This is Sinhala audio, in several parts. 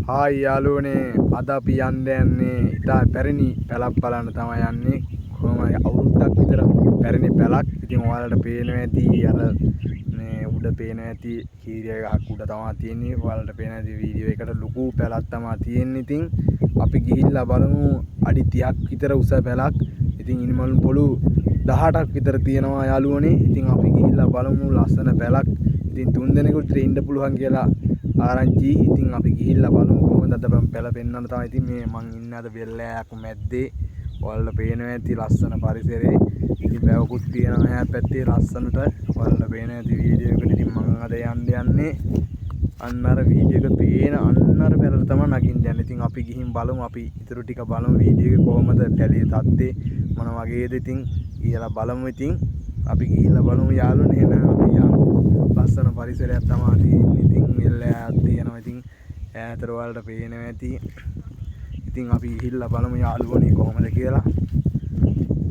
හායි යාළුවනේ අද අපි යන්නේ ඉතා පැරණි පැලක් බලන්න තමයි යන්නේ කොහොමද අවුරුද්දක් විතර පැරණි පැලක්. ඉතින් ඔයාලට පේනවා ඇති අර මේ උඩ පේනවා ඇති කීරිය ගහක් උඩ තමයි තියෙන්නේ. ඔයාලට පේනවා ඇති වීඩියෝ එකට ලොකු පැලක් තමයි තියෙන්නේ. ඉතින් අපි ගිහිල්ලා බලමු අඩි 30ක් විතර උස පැලක්. ඉතින් ඉනිමලු පොළු 18ක් විතර තියෙනවා යාළුවනේ. ඉතින් අපි ගිහිල්ලා බලමු ලස්සන පැලක්. ඉතින් 3 දෙනෙකුට ඉන්න පුළුවන් කියලා ආරංචි. ඉතින් අපි ගිහිල්ලා බලමු කොහොමද අද පැල පෙන්වන්න තමයි. ඉතින් මේ මං ඉන්නේ අද වෙල්ලෑයක් මැද්දේ. ඔයාලට පේනවා ඇති ලස්සන පරිසරේ. ඉතින් බෑවකුත් තියෙනවා ඈ පැත්තේ ලස්සනට. ඔයාලට පේනවා ඇති වීඩියෝ එකට. ඉතින් මං අද යන්නේ අන්න අර වීඩියෝ එක පේන අන්න අර පැලට තමයි නගින්න යන්නේ. ඉතින් අපි ගිහින් බලමු. අපි ඊටු ටික බලමු වීඩියෝ එක කොහොමද පැලේ තත්ත්වේ මොන වගේද ඉතින් කියලා බලමු. ඉතින් අපි ගිහිල්ලා බලමු යාළුවනේ. එහෙනම් අපි යමු. ලස්සන පරිසරයක් තමයි තියෙන්නේ. ඉතින් වෙල්ලෑයක් තියෙනවා. ඉතින් ඈතට ඔයාලට පේනවා ඇති. ඉතින් අපි ගිහිල්ලා බලමු යාළුවනේ කොහොමද කියලා.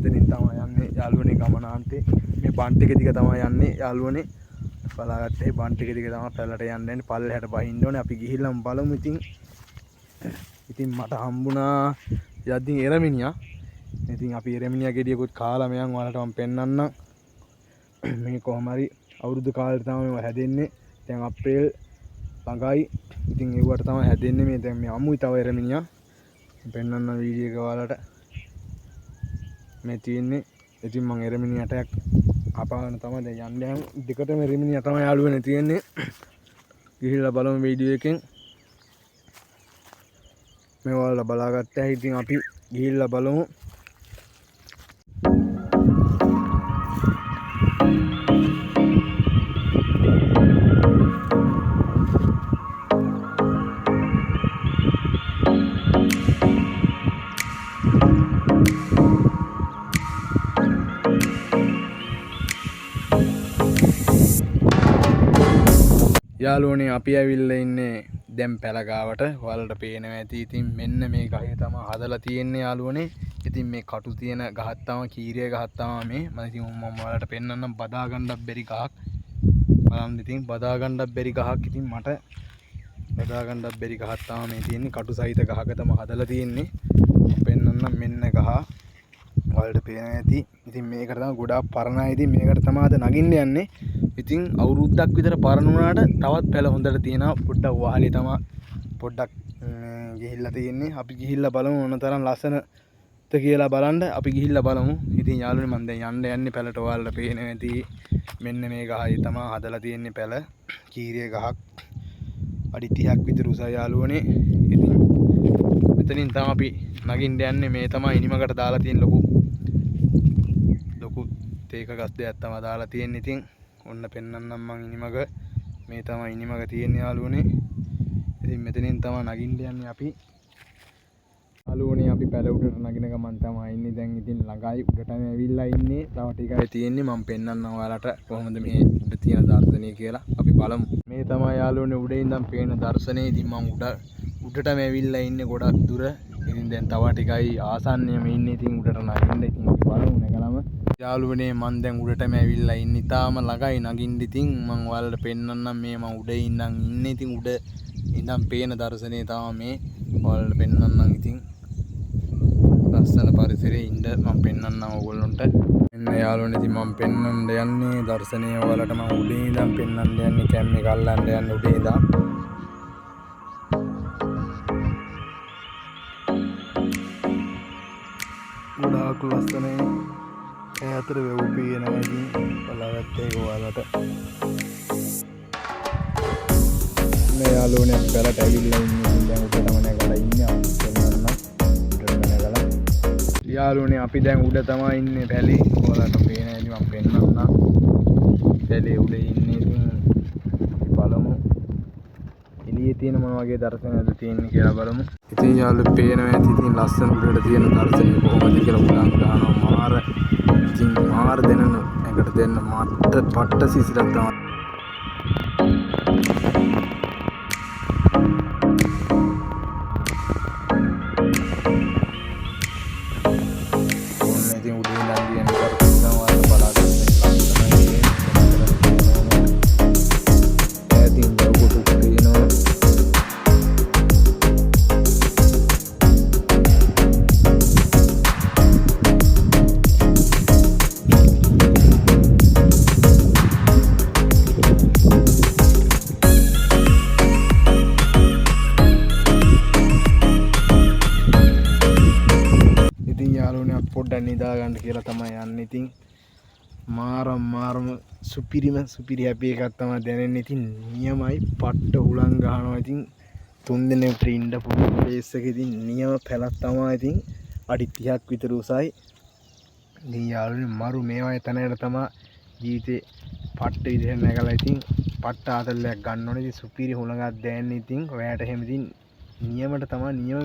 එතනින් තමයි යන්නේ යාළුවනේ ගමනාන්තේ. මේ බන් ටික දිග තමයි යන්නේ යාළුවනේ. බලාගත්තේ බන් ටික දිග තමයි පැලට යන්නේ. පල්ලෙහාට බහින්න ඕනේ. අපි ගිහිල්ලාම බලමු. ඉතින් මට හම්බුණා යද්දී එරමිනියා. ඉතින් අපි එරමිනියා ගෙඩියකුත් කාලා මෙයන් ඔයාලට මම පෙන්නන්නම්. මේ කොහොම හරි අවුරුදු කාලෙට තමයි මේවා හැදෙන්නේ. දැන් අප්‍රේල් ළඟයි. ඉතින් ඒවට තමයි හැදෙන්නේ. මේ දැන් මේ අමුයි තව එරමිනියා. පෙන්නන්න වීඩියෝ එක ඔයාලට මේ තියෙන්නේ. ඉතින් මම එරමිනියටයක් අපාගෙන තමයි දැන් යන්නේ. දෙකටම එරමිනියා තමයි යාළුවනේ තියෙන්නේ. ගිහිල්ලා බලමු වීඩියෝ එකෙන්. මේ ඔයාලලා බලාගත්තා. ඉතින් අපි ගිහිල්ලා බලමු. යාළුවනේ අපි ඇවිල්ලා ඉන්නේ දැන් පැලගාවට. ඔයාලට පේනවා ඇති. ඉතින් මෙන්න මේ ගහේ තමයි හදලා තියෙන්නේ යාළුවනේ. ඉතින් මේ කටු තියෙන ගහක් තමයි කීරිය ගහක් තමයි මේ. මම ඉතින් මම ඔයාලට පෙන්නන්නම් බදා ගන්නත් බැරි ගහක්. බලන්න ඉතින් බදා ගන්නත් බැරි ගහක්. ඉතින් මට බදා ගන්නත් බැරි ගහක් තමයි මේ තියෙන්නේ. කටු සහිත ගහක තමයි හදලා තියෙන්නේ. පෙන්නන්නම් මෙන්න ගහ. ඔයාලට පේනවා ඇති. ඉතින් මේකට තමයි ගොඩාක් පරණයි. ඉතින් මේකට තමයි අද නගින්න යන්නේ. ඉතින් අවුරුද්දක් විතර පරණ වුණාට තවත් පැල හොඳට තියෙනවා. පොඩ්ඩක් වහලේ තමයි පොඩ්ඩක් ගිහිල්ලා තියෙන්නේ. අපි ගිහිල්ලා බලමු මොන තරම් ලස්සනද කියලා බලන්න. අපි ගිහිල්ලා බලමු. ඉතින් යාළුවනේ මම දැන් යන්නේ පැලට. ඔයාලට පේනවා ඇති. මෙන්න මේ ගහයි තමයි හදලා තියෙන්නේ පැල. කීරිය ගහක් අඩි 30ක් විතර උසයි යාළුවනේ. ඉතින් මෙතනින් තමයි අපි නගින්න යන්නේ. මේ තමයි ඉනිමකට දාලා තියෙන ලොකු තේක ගස් දෙයක් තමයි දාලා තියෙන්නේ. ඉතින් ඔන්න පෙන්නන්නම් මං ඉනිමග. මේ තමයි ඉනිමග තියෙන්නේ යාළුවනේ. ඉතින් මෙතනින් තමයි නගින්න යන්නේ අපි. යාළුවනේ අපි පැල උඩට නගින ගමන් තමයි ඉන්නේ. දැන් ඉතින් ළඟයි උඩටම ඇවිල්ලා ඉන්නේ. තව ටිකයි තියෙන්නේ. මම පෙන්නන්නම් ඔයාලට කොහොමද මේ උඩ තියෙන දර්ශනය කියලා. අපි බලමු. මේ තමයි යාළුවනේ උඩ ඉඳන් පේන දර්ශනය. ඉතින් මම උඩටම ඇවිල්ලා ඉන්නේ ගොඩක් දුර. ඉතින් දැන් තව ටිකයි ආසන්නයේම ඉන්නේ. ඉතින් උඩට නගින්න. ඉතින් අපි බලමු නැගලම. යාළුවනේ මම දැන් උඩටම ඇවිල්ලා ඉන්නේ. තාම ළඟයි නගින්න. ඉතින් මම ඔයාලට පෙන්නන්නම් මේ මම උඩ ඉඳන් ඉන්නේ. ඉතින් උඩ ඉඳන් පේන දර්ශනය තමයි මේ. ඔයාලට පෙන්නන්නම්. ඉතින් ලස්සන පරිසරයේ ඉන්න මම පෙන්නන්නම් ඔයගොල්ලන්ට. මෙන්න යාළුවනේ ඉතින් මම පෙන්නන්න යන්නේ දර්ශනය ඔයාලට. මම උඩ ඉඳන් පෙන්නන්න යන්නේ. කැම්මේ ගල්ලන්න යන්නේ උඩ ඉඳන්. ගොඩාක් ලස්සනයි. ඈතට වෙව් පේනවා. ඉතින් බලාගත්තා ඒක ඔයාලට. මේ යාළුවනේ පැලට ඇවිල්ලා ඉන්නේ. දැන් උඩටම නැගලා ඉන්නේ. අපි පෙන්නන්න උඩටම නැගලා. යාළුවනේ අපි දැන් උඩ තමයි ඉන්නේ පැලේ. ඔයාලට පේනවා. ඉතින් මම පෙන්නන්නම්. පැලේ උඩ ඉන්නේ. ඉතින් බලමු එළියේ තියෙන මොන වගේ දර්ශනයක්ද තියෙන්නේ කියලා බලමු. ඉතින් යාළුවෝ පේනවා ඇති. ඉතින් ලස්සන උඩට තියෙන දර්ශනය කොහොමද කියලා උඩන් ගන්නවා මාර. ඉතින් මාර දෙන්න එකට දෙන්න මට පට්ට සිසිලක් තමයි. ඕනේ ඉතින් උඩින් ඉඳන් කියන දර්ශනය ඔයාලා බලාගන්න. ලස්සනයි. නිදා ගන්න කියලා තමයි යන්නේ. ඉතින් මාරම සුපිරි හැපි එකක් තමයි දැනෙන්නේ. ඉතින් නියමයි පට්ට හුලං ගහනවා. ඉතින් 3 දිනකට ඉන්න පුළුවන් ප්ලේස් එකේ. ඉතින් නියම පැලක් තමයි. ඉතින් අඩි 30ක් විතර උසයි. ඉතින් යාළුවනේ මරු මේ වගේ තැනකට තමයි ජීවිතේ පට්ට විදිහට නැගලා ඉතින් පට්ට ආතල්ලයක් ගන්න ඕනේ. ඉතින් සුපිරි හුලඟක් දැනෙන්නේ. ඉතින් ඔයාට එහෙම ඉතින් නියම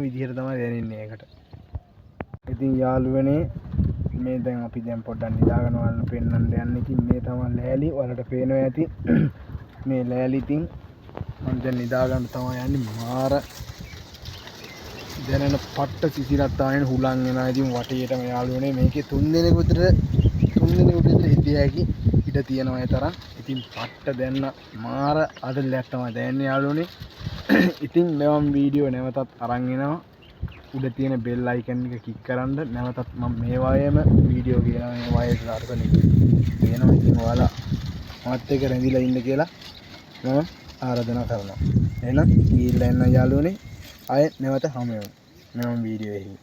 විදිහට තමයි දැනෙන්නේ ඒකට. ඉතින් යාළුවනේ මේ දැන් අපි දැන් පොඩ්ඩක් නිදාගෙන වලන පෙන්නන්න යන්නේ. ඉතින් මේ තමයි ලෑලි වලට පේනවා ඇති. මේ ලෑලි ඉතින් මම දැන් නිදා ගන්න තමයි යන්නේ. මාර දැනෙන පට්ට සිසිලක් තමයි හුලං එනවා. ඉතින් වටේටම යාළුවනේ මේකේ 3 දිනකට විතර හිටිය හැකි ඉඩ තියෙනවා ඒ තරම්. ඉතින් පට්ට දැන්න මාර අදලයක් තමයි දැනෙන්නේ යාළුවනේ. ඉතින් මම වීඩියෝ නැවතත් අරන් එනවා. උඩ තියෙන බෙල් අයිකන් එක ක්ලික් කරන්න. නැවතත් මම මේ වගේම වීඩියෝ කියනවා මේ වගේ දාර්ශනික කියනවා. ඉතින් ඔයාලා මාත් එක්ක රැඳිලා ඉන්න කියලා මම ආරාධනා කරනවා. එහෙනම් ගිහිල්ලා එන්න යාළුවනේ. ආයෙත් නැවත හමු වෙමු. මම වීඩියෝ එකේ